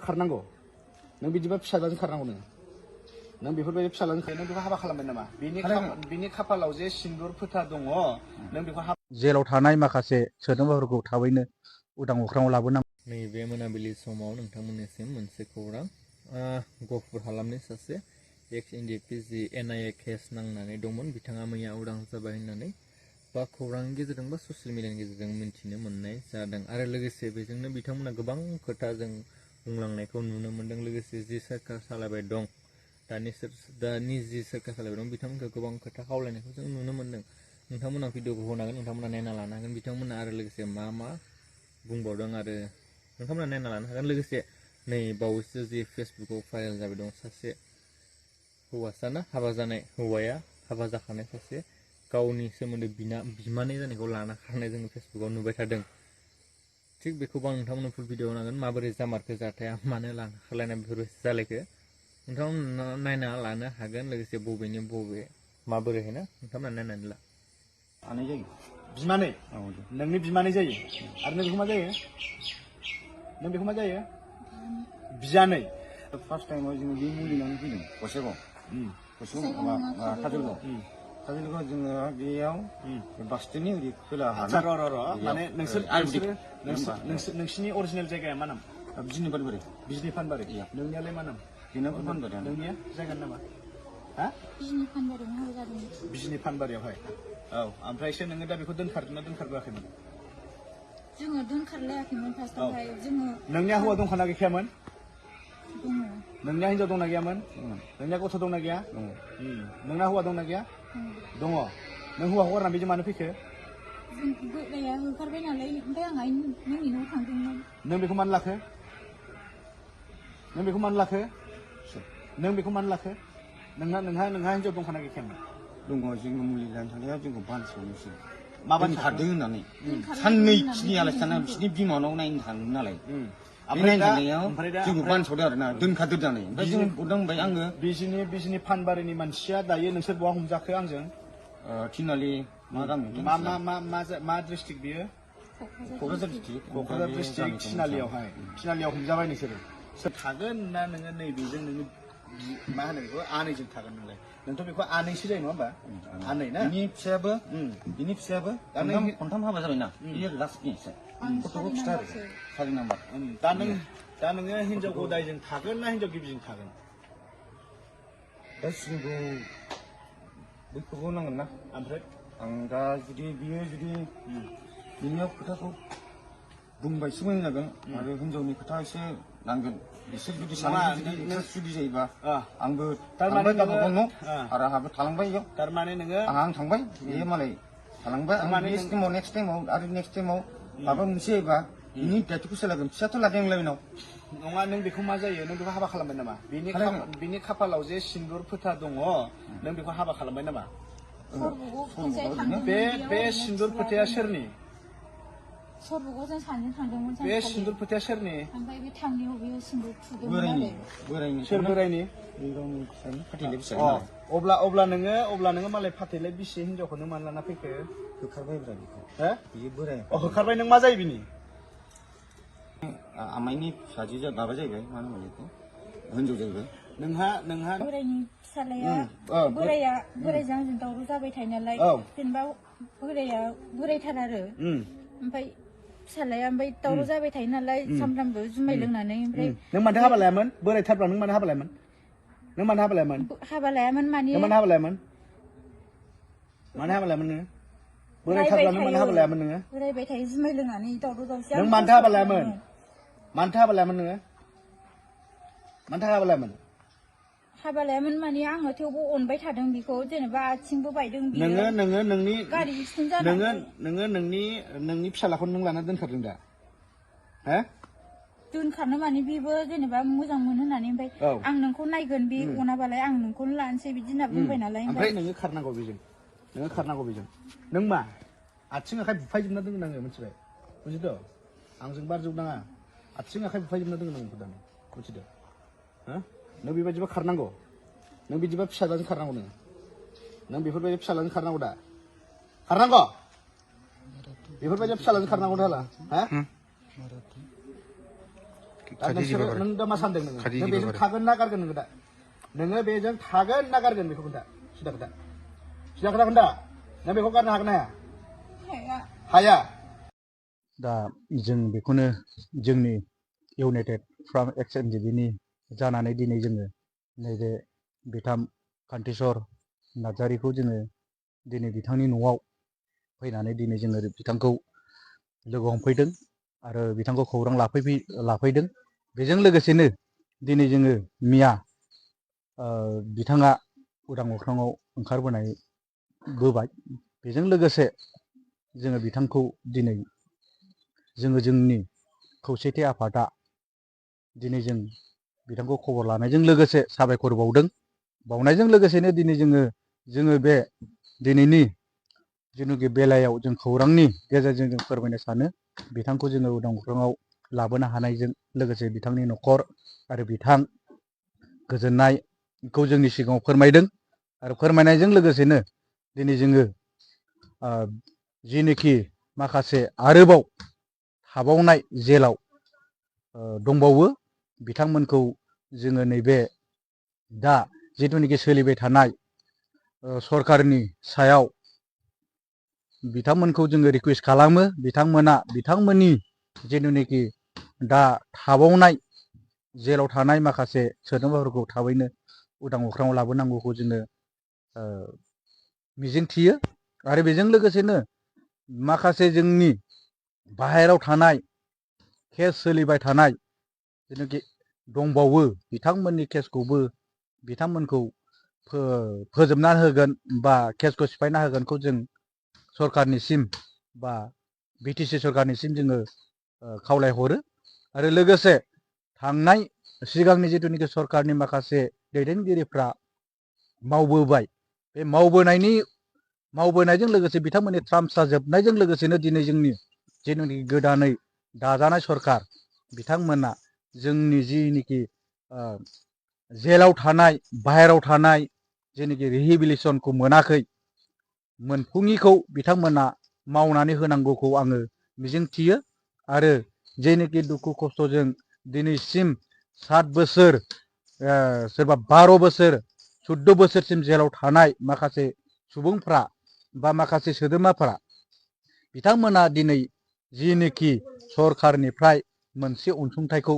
खारनांगौ नों बिदिबा फिसाजों खारनांगौ नों बेफोरबायदि फिसाजों नों बेखौ हाबा खालामबाय नामा बिनि खाफालाव जे सिन्दुर फोथा दङ नों बेखौ जेलाव थानाय माखासे सोद्रोमाफोरखौ थाबैनो उदां अख्राङाव लाबोनांगौ। नैबे मोनाबिलि समाव नोंथांमोननिसिम मोनसे खौरां गहपुर हालामनि सासे एक्स एनडिपिजि NIA केस नांनानै दंमोन बिथाङा मैया उदां जाबाय होननानै बा खौरांनि गेजेरजों बा ससियेल मिडियानि गेजेरजों मिन्थिनो मोननाय जादों आरो लोगोसे बेजोंनो बिथांमोना गोबां खोथा जों बुंलांनायखौ नुनो मोनदों लोगोसे जि सोरखार सालायबाय दं दानि जि सोरखार सालायबाय दं बिथांमोनखौ गोबां खोथा खावलायनायखौ जों नुनो मोनदों। नोंथांमोना भिडिअखौ होनांगोन नोंथांमोना नायना लानो हागोन बिथांमोना आरो लोगोसे मा बुंबावदों आरो नोंथांमोना नायना लानो हागोन लोगोसे नै बावैसो जि फेसबुकाव भाइरेल जाबाय दं सासे हौवासाना हाबा जानाय हौवाया हाबा जाखानाय सासे गावनि सोमोन्दै बिमानै जानायखौ लाना खारनाय जोङो फेसबुकाव नुबाय थादों। थिग बेखौबो आं नोंथांमोननो फुल भिडिअ होनांगोन माबोरै जामारखो जाथाया मानो लाना खारलायनाय बेफोरबायदि जालायखो नोंथांमोना नायना लानो हागोन लोगोसे बबेनि बबे माबोरैहाय ना नोंथांमोना नायनानै ला आनाय जायो बिमानै नोंनि बिमानै जायो आरो नों बेखौ मा जायो नों बेखौ मा जायो बिजानै फार्स्ट टाइमाव जोङो बे मुलि लानानै फैदों गसाइगाव काजलगाव जोङो बेयाव बास स्टेन्डनि ओरै खोलाहा माने नोंसिनि अरिजिनेल जायगाया मा नाम बिजनि फानबारि नोंनियालाय मा नाम नोंनिया जायगानि नामा हा बिजनि फानबारियावहाय औ ओमफ्रायसो नोङो दा बेखौ दोनखारदोंना दोनखारबोआखैमोन जोङो दोनखारलायाखैमोन फार्स्टआवहाय जोङो नोंनिया हौवा दंखाना गैखायामोन नोंनिया हिनजाव दंना गैयामोन नोंनिया गथ' दंना गैया नोंना हौवा दंना गैया दङ नों हौवाखौ गारना बेजों मानो फैखो बोराया होखारबाय नालाय ओमफ्राय आं नोंनि न'आव थांदोंमोन नों बेखौ मानो लाखो नोंहा हिनजाव दंखाना गैखायामोन दङ जोङो मुलि लानो थांनाया जोंखौ बानस'नोसै दोनखारदों होननानै साननै खिनि आलासि थाना बिसिनि बिमानाव नायनो थांदों नालाय बे नायनो थांनायाव जोंखौ बानस'दों आरोना दोनखारदों दानै ओमफ्राय जों हरदों होनबाय आङो बिजनि फानबारिनि मानसिया दायो नोंसोर बहा हमजाखो आंजों थिनालि मा गामि मा डिस्ट्रिक्ट बियो क'क्राझार डिस्ट्रिक्ट थिनालियाव हमजाबाय नोंसोरो सोर थागोन ना नोङो नैबेजों नोङो मा होनो बेखौ आनैजों थागोन नोंलाय नोंथ' बेखौ आनैसो जायो नङा होमबा आनै ना बिनि फिसायाबो खनथाम हाबा जाबायना बियो लास्टनि गथ'खौ खिथा आरो 4 नाम्बार दा नोङो हिनजाव गदायजों थागोन ना हिनजाव गिबिजों थागोन दा जोंखौ बैखौबो नांगोन ना ओमफ्राय आं दा जुदि बिनियाव खोथाखौ बुंबायसो मोजां जागोन आरो हिनजावनि खोथा एसे नांगोन बिसोर जुदि सानैजों जुदि जायोबा आंबो थांबाय गावबागाव न' आरो आंहाबो थालांबाय इयाव थारमाने नोङो आं थांबाय बेयो मालाय थालांबाय नेक्स्ट टाइमाव माबा मोनसे जायोबा बिनि दायथ'खौ सोलागोन फिसाथ' लादों आंलाय उनाव नङा नों बेखौ मा जायो नों बेखौ हाबा खालामबाय नामा बिनि खाफालाव जे सिन्दुर फोथा दङ नों बेखौ हाबा खालामबाय नामा बे सिन्दुर फोथाया सोरनि सरबगाव जों सानैजों थांदोंमोन बे सिन्दुर फोथाया सोरनि ओमफ्राय बे थांनायाव बेयो सिन्दुर थुदोंमोन आरो बोरायनि सोर बोरायनि फाथैलाय फिसा अब्ला नोङो मालाय फाथैलाय बिसि हिनजावखौ नों मानो लाना फैखो होखारबाय बेखौ बियो बोराय होखारबाय नों मा जायो बिनि आमाइनि फिसाजो माबा जाहैबाय मा होनो बेखौ हिनजाव जाहैबाय नोंहा बोरायनि फिसालाया बोरायजों आंजों दावराव जाबाय थायो नालाय जेनेबा बोराया बोरायथार आरो ओमफ्राय फिसालाया ओमफ्राय दावराव जाबाय थायो नालाय सामफ्रामबो जुमाय लोंनानै ओमफ्राय नों मानो हाबा लायामोन बोरायथारब्ला नों मानो हाबा लायामोन हाबा लायामोन माने मानो हाबा लायामोन नोङो बोरायथारब्ला नों मानो हाबा लायामोन नोङो बोरायबाय थायो जुमाय लोंनानै दावराव दावसि नों मानो हाबा लायामोन नोङो हाबा लायामोन माने आङो थेवबो अनबाय थादों बेखौ जेनेबा आथिंबो बायदों नोङो गारि एक्सिडेन्ट जानानै नोंनि फिसालाखौ नों लाना दोनखारदों दा दोनखारनो माने बेबो जेनेबा मोजां मोनो होननानै ओमफ्राय आं नोंखौ नायगोन बे अनाबालाय आं नोंखौनो लानोसै बिदि होनना बुंबाय नालाय ओमफ्राय नोङो खारनांगौ बेजों नों मा आथिं आखाइ बुफायजोबना दोननाङो मिथिबाय बुजिदो आंजों बारजोब नाङा आथिं आखाइ बुफायजोबना दोननांगौ दानो बुजिदो नों बेबायदिबा खारनांगौ नों बिदिबा फिसाजों खारनांगौ नों बेफोरबायदि फिसाजों खारनांगौ दा बेफोरबायदि फिसाजों खारनांगौ दा दा नोंसोरो नों दा मा सानदों नोङो नों बेजों थागोन ना गारगोन नोङो दा नोङो बेजों थागोन ना गारगोन बेखौ खोन्था सिदा खोन्था नों बेखौ गारनो हागोन ना हाया दा जों बेखौनो जोंनि इउनाइटेड फ्रम एक्स एनडिपिनि जानानै दिनै जोङो नैबे बिथां कान्तिस्वर नार्जारिखौ जोङो दिनै बिथांनि न'आव फैनानै दिनै जोङो बिथांखौ लोगो हमफैदों आरो बिथांखौ खौरां लाफैदों बेजों लोगोसेनो दिनै जोङो मिया बिथाङा उदां अख्राङाव बोबाय बेजों लोगोसे जोङो बिथांखौ दिनै जोङो जोंनि खौसेथि आफादा दिनै जों बिथांखौ खबर लानायजों लोगोसे साबायखर बावनायजों लोगोसेनो दिनै जोङो बे दिनैनि जेनुखि बेलायाव जों खौरांनि गेजेरजों जों फोरमायनो सानो बिथांखौ जोङो उदां अख्राङाव लाबोनो हानायजों लोगोसे बिथांनि न'खर आरो बिथां गोजोननायखौ जोंनि सिगाङाव फोरमायदों आरो फोरमायनायजों लोगोसेनो दिनै जोङो जिनोखि माखासे आरोबाव थाबावनाय जेलाव दंबावो बिथांमोनखौ जोङो नैबे दा जिथुनिखि सोलिबाय थानाय सरकारनि सायाव बिथांमोनखौ जोङो रिकुवेस्ट खालामो बिथांमोननि जिथुनिखि दा थाबावनाय जेलाव थानाय माखासे सोद्रोमाफोरखौ थाबैनो उदां अख्राङाव लाबोनांगौखौ जोङो मिजिंथियो आरो बेजों लोगोसेनो माखासे जोंनि बाहेरायाव थानाय केस सोलिबाय थानाय जेनाखि दंबावो बिथांमोननि केसखौबो बिथांमोनखौ फोजोबना होगोन बा केसखौ सिफायना होगोनखौ जों सरकारनिसिम बा बिटिसि सरकारनिसिम जोङो खावलायहरो आरो लोगोसे थांनाय सिगांनि जिथुनिखि सरकारनि माखासे दैदेनगिरिफ्रा मावबोबाय बे मावबोनायजों लोगोसे बिथांमोननि ट्राम्पसा जोबनायजों लोगोसेनो दिनै जोंनि जेनाखि गोदानै दाजानाय सरकार बिथांमोना जोंनि जिनिखि जेलाव थानाय बाहेरायाव थानाय जेनिखि रिहेबिलिसनखौ मोनफुङिखौ बिथांमोना मावनानै होनांगौखौ आङो मिजिंथियो आरो जेनिखि दुखु खस्थ'जों दिनैसिम 7 बोसोर सोरबा 12 बोसोर 14 बोसोरसिम जेलाव थानाय माखासे सुबुंफ्रा बा माखासे सोद्रोमाफ्रा बिथांमोना दिनै जिनिखि सरकारनिफ्राय मोनसे अनसुंथाइखौ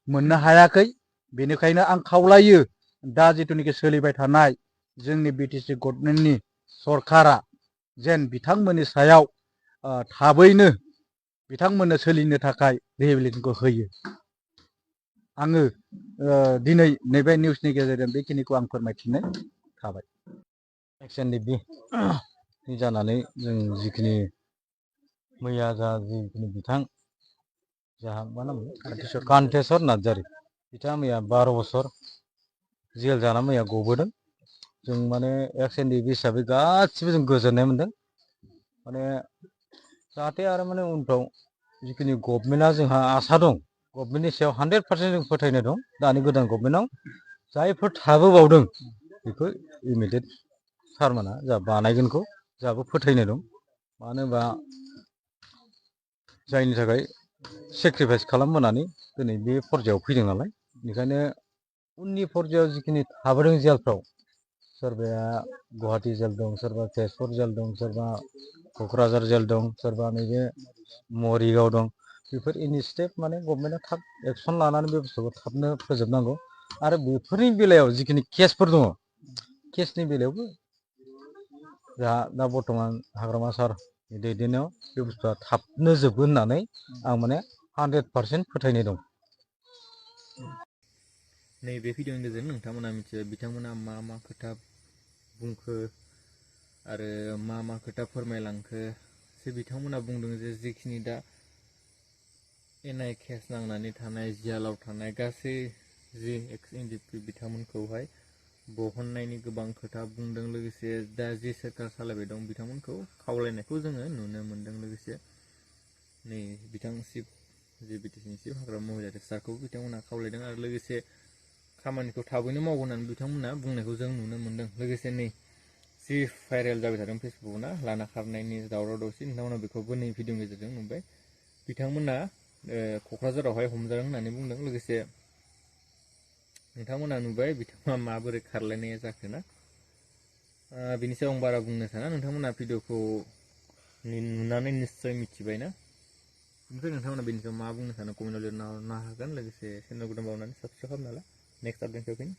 मोननो हायाखै बेनिखायनो आं खावलायो दा जिथुनिखि सोलिबाय थानाय जोंनि बिटिसि गभर्नमेन्टनि सरकारा जेन बिथांमोननि सायाव थाबैनो बिथांमोननो सोलिनो थाखाय रिहेबिलिटेसनखौ होयो आङो दिनै नैबे निउसनि गेजेरजों बेखिनिखौ आं फोरमायथिनाय थाबाय एक्सएनडिपि जानानै जों जिखिनि मैया जिखिनि बिथां जाहा मा नाम कान्तेस्वर नार्जारि बिथाङा मैया 12 बोसोर जेल जाना मैया गबोदों जों माने एक्सएनडिपि हिसाबै गासिबो जों गोजोननाय मोनदों माने जाहाथे आरो माने उनफ्राव जिखिनि गभर्नमेन्टआ जोंहा आसा दं गभर्नमेन्टनि सायाव 100% जों फोथायनाय दं दानि गोदान गभर्नमेन्टआव जायफोर थाबोबावदों बेखौ इमिडियेट सारमोना जा बानायगोनखौ जोंहाबो फोथायनाय दं मानो होनबा जायनि थाखाय सेक्रिफाइस खालामबोनानै दिनै बे पर्यायाव फैदों नालाय बेनिखायनो उननि पर्यायाव जिखिनि थाबोदों जेलफ्राव सोरबाया गुवाहाटि जेल दं सोरबा तेजपुर जेल दं सोरबा क'क्राझार जेल दं सोरबा नैबे मरिगाव दं बेफोर इनिसियेटिभ माने गभर्नमेन्टआ थाब एक्सन लानानै बे बुस्थुखौ थाबनो फोजोबनांगौ आरो बेफोरनि बेलायाव जिखिनि केसफोर दङ केसनि बेलायावबो दा बर्थमान हाग्रामा सारनि दैदेननायाव बे बुस्थुआ थाबनो जोबगोन होननानै आं माने 100% फोथायनाय दं नैबे भिडिअनि गेजेरजों नोंथांमोना मिथिबाय बिथांमोना मा खोथा बुंखो आरो मा खोथा फोरमायलांखो जे बिथांमोना बुंदों जे जिखिनि दा एनआइ केस नांनानै थानाय जेलाव थानाय गासै जि एक्स एनडिपि बिथांमोनखौहाय बहननायनि गोबां खोथा बुंदों लोगोसे दा जि सोरखार सालायबाय दं बिथांमोनखौ खावलायनायखौ जोङो नुनो मोनदों लोगोसे नै बिथां चिफ जि बिटिसिनि चिफ हाग्रामा महिलारि सारखौ बिथांमोना खावलायदों आरो लोगोसे खामानिखौ थाबैनो मावगोन होननानै बिथांमोना बुंनायखौ जों नुनो मोनदों लोगोसे नै जि भाइरेल जाबाय थादों फेसबुकआव ना लाना खारनायनि दावराव दावसि नोंथांमोना बेखौबो नै भिडिअनि गेजेरजों नुबाय बिथांमोना क'क्राझारावहाय हमजादों होननानै बुंदों लोगोसे नोंथांमोना नुबाय बिथाङा माबोरै खारलायनाया जाखोना बिनि सायाव आं बारा बुंनो साना नोंथांमोना भिडिअखौ नुनानै निस्सय मिथिबायना ओमफ्राय नोंथांमोना बेनि सायाव मा बुंनो सानो कमेन्टआव लिरना हरनो हागोन लोगोसे चेनेलखौ गोदान बावनानै साबस्क्राइब खालामना ला नेक्स्ट आपडेट फैगोन